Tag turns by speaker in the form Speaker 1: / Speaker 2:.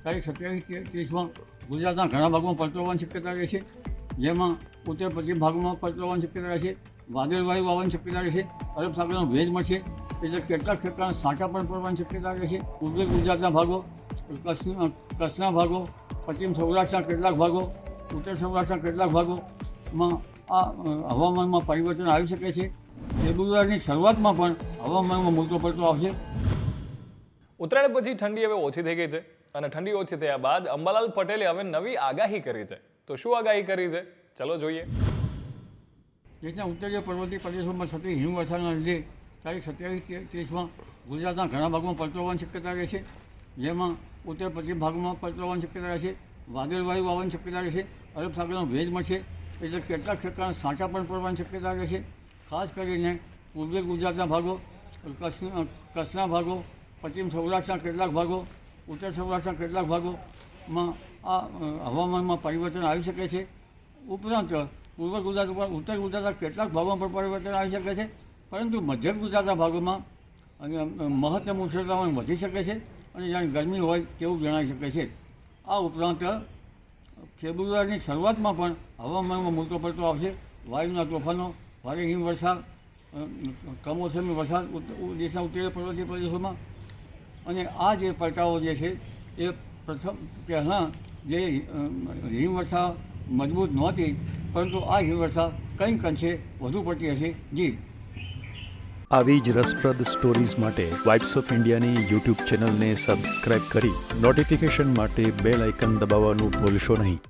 Speaker 1: તારીખ 27-30માં ગુજરાતના ઘણા ભાગમાં પલટો આવવાની શક્યતા રહે છે, જેમાં ઉત્તર પશ્ચિમ ભાગમાં પલટો આવવાની શક્યતા રહે છે, વાદળવાયુ આવવાની શક્યતા રહે છે, અરબ સાગરનો ભેજ મળશે એટલે કેટલાક ઠેકાણે છાંટા પણ પડવાની શક્યતા રહે છે. ઉત્તર ગુજરાતના ભાગો, કચ્છના ભાગો, પશ્ચિમ સૌરાષ્ટ્રના કેટલાક ભાગો, ઉત્તર સૌરાષ્ટ્રના કેટલાક ભાગોમાં આ હવામાનમાં પરિવર્તન આવી શકે છે. ફેબ્રુઆરીની શરૂઆતમાં પણ હવામાનમાં મોટો પલટો આવશે.
Speaker 2: ઉત્તરાયણ પછી ઠંડી હવે ઓછી થઈ ગઈ છે અને ઠંડી ઓછી થયા બાદ અંબાલાલ પટેલે હવે નવી આગાહી કરી છે. તો શું આગાહી કરી છે? ચલો જોઈએ.
Speaker 1: દેશના ઉત્તરીય પર્વતીય પ્રદેશોમાં થતી હિમવર્ષાના લીધે તારીખ 27-30માં ગુજરાતના ઘણા ભાગમાં પલટો આવવાની શક્યતા રહે છે, જેમાં ઉત્તર પશ્ચિમ ભાગમાં પલટો આવવાની શક્યતા રહે છે, વાદળવાયુ આવવાની શક્યતા રહે છે, અરબ સાગરનો ભેજ મળશે એટલે કેટલાક ઠેકાણે છાંટા પણ પડવાની શક્યતા રહે છે. ખાસ કરીને પૂર્વીય ગુજરાતના ભાગો, કચ્છના ભાગો, પશ્ચિમ સૌરાષ્ટ્રના કેટલાક ભાગો, ઉત્તર સૌરાષ્ટ્રના કેટલાક ભાગોમાં આ હવામાનમાં પરિવર્તન આવી શકે છે. ઉપરાંત પૂર્વ ગુજરાત ઉપર ઉત્તર ગુજરાતના કેટલાક ભાગોમાં પણ પરિવર્તન આવી શકે છે, પરંતુ મધ્ય ગુજરાતના ભાગોમાં મહત્તમ ઉષ્ણતામાન વધી શકે છે અને જાણે ગરમી હોય તેવું જણાઈ શકે છે. આ ઉપરાંત ફેબ્રુઆરીની શરૂઆતમાં પણ હવામાનમાં મોટો પલટો આવશે. વાયુના તોફાનો, ભારે હિમવર્ષા, કમોસમી વરસાદ દેશના ઉત્તરીય પર્વતીય પ્રદેશોમાં, અને આ જે પલટાઓ જે છે એ પહેલાં જે હિમવર્ષા મજબૂત નહોતી, પરંતુ આ હિમવર્ષા કંઈક અંશે વધુ પડતી હશે. જી,
Speaker 3: આવી જ રસપ્રદ સ્ટોરીઝ માટે વાઇબ્સ ઓફ ઇન્ડિયાની યુટ્યુબ ચેનલને સબસ્ક્રાઇબ કરી નોટિફિકેશન માટે બેલ આઇકન દબાવવાનું ભૂલશો નહીં.